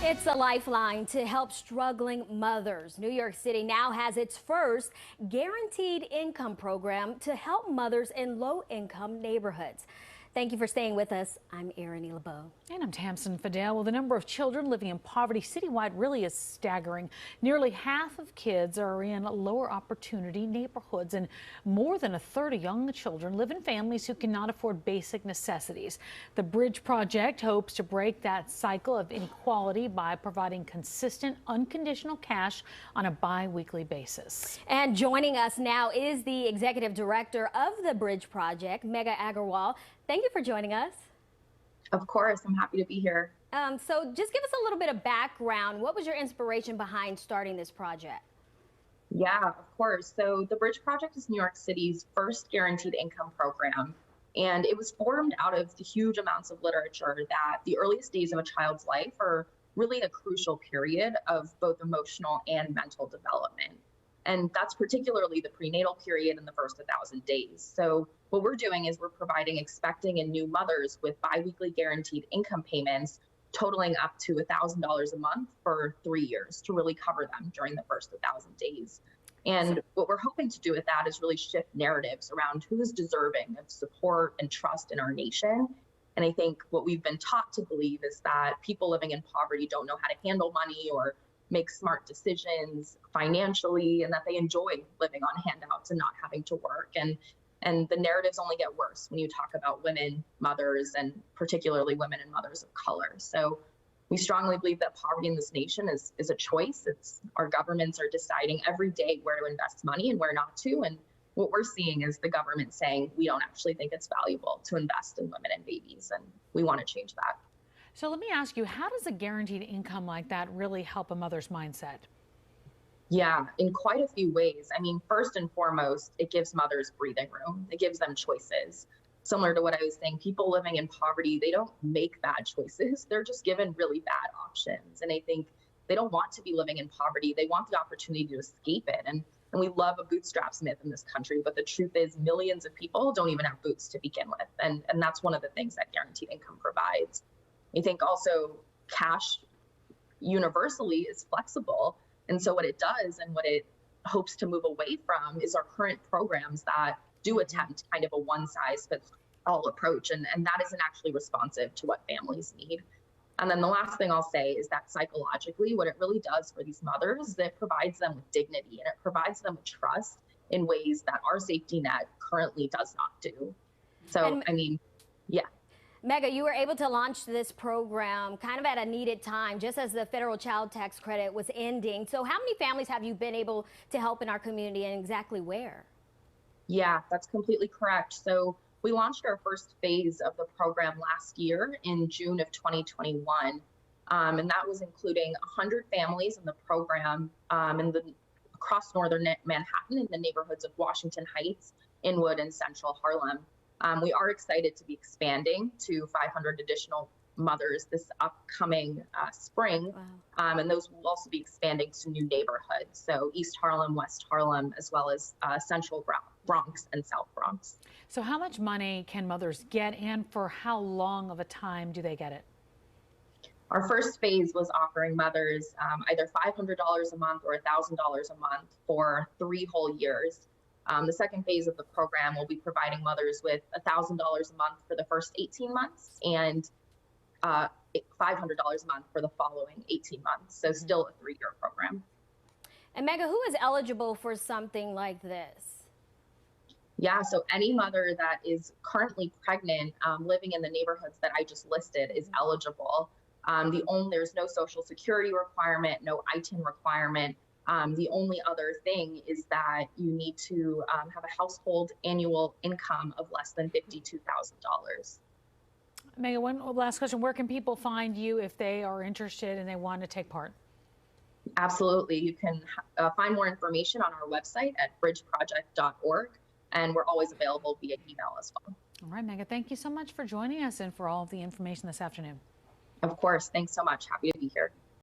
It's a lifeline to help struggling mothers. New York City now has its first guaranteed income program to help mothers in low-income neighborhoods. Thank you for staying with us. I'm Erin LeBeau. And I'm Tamsin Fidel. Well, the number of children living in poverty citywide really is staggering. Nearly half of kids are in lower opportunity neighborhoods, and more than a third of young children live in families who cannot afford basic necessities. The Bridge Project hopes to break that cycle of inequality by providing consistent, unconditional cash on a bi-weekly basis. And joining us now is the executive director of the Bridge Project, Megha Agarwal. Thank you for joining us. Of course, I'm happy to be here. So just give us a little bit of background. What was your inspiration behind starting this project? Yeah, of course. So the Bridge Project is New York City's first guaranteed income program. And it was formed out of the huge amounts of literature that the earliest days of a child's life are really a crucial period of both emotional and mental development. And that's particularly the prenatal period in the first 1,000 days. So what we're doing is we're providing expecting and new mothers with biweekly guaranteed income payments totaling up to $1,000 a month for 3 years to really cover them during the first 1,000 days. And what we're hoping to do with that is really shift narratives around who is deserving of support and trust in our nation. And I think what we've been taught to believe is that people living in poverty don't know how to handle money or make smart decisions financially, and that they enjoy living on handouts and not having to work. And the narratives only get worse when you talk about women, mothers, and particularly women and mothers of color. So we strongly believe that poverty in this nation is a choice. It's our governments are deciding every day where to invest money and where not to. And what we're seeing is the government saying we don't actually think it's valuable to invest in women and babies, and we want to change that. So let me ask you, how does a guaranteed income like that really help a mother's mindset? Yeah, in quite a few ways. I mean, first and foremost, it gives mothers breathing room. It gives them choices. Similar to what I was saying, people living in poverty, they don't make bad choices. They're just given really bad options. And I think they don't want to be living in poverty. They want the opportunity to escape it. And we love a bootstraps myth in this country, but the truth is millions of people don't even have boots to begin with. And that's one of the things that guaranteed income provides. I think also cash universally is flexible. And so what it does and what it hopes to move away from is our current programs that do attempt kind of a one-size-fits-all approach. And that isn't actually responsive to what families need. And then the last thing I'll say is that psychologically, what it really does for these mothers is it provides them with dignity and it provides them with trust in ways that our safety net currently does not do. So, I mean, yeah. Megha, you were able to launch this program kind of at a needed time, just as the federal child tax credit was ending. So how many families have you been able to help in our community, and exactly where? Yeah, that's completely correct. So we launched our first phase of the program last year in June of 2021. And that was including 100 families in the program across northern Manhattan in the neighborhoods of Washington Heights, Inwood, and Central Harlem. We are excited to be expanding to 500 additional mothers this upcoming spring. Wow. And those will also be expanding to new neighborhoods. So East Harlem, West Harlem, as well as Central Bronx and South Bronx. So how much money can mothers get, and for how long of a time do they get it? Our first phase was offering mothers either $500 a month or $1,000 a month for 3 whole years. The second phase of the program will be providing mothers with $1,000 a month for the first 18 months and $500 a month for the following 18 months. So still a 3-year program. And Megha, who is eligible for something like this? Yeah, so any mother that is currently pregnant, living in the neighborhoods that I just listed is eligible. There's no Social Security requirement, no ITIN requirement. The only other thing is that you need to have a household annual income of less than $52,000. Megha, one last question. Where can people find you if they are interested and they want to take part? Absolutely. You can find more information on our website at bridgeproject.org, and we're always available via email as well. All right, Megha, thank you so much for joining us and for all of the information this afternoon. Of course. Thanks so much. Happy to be here.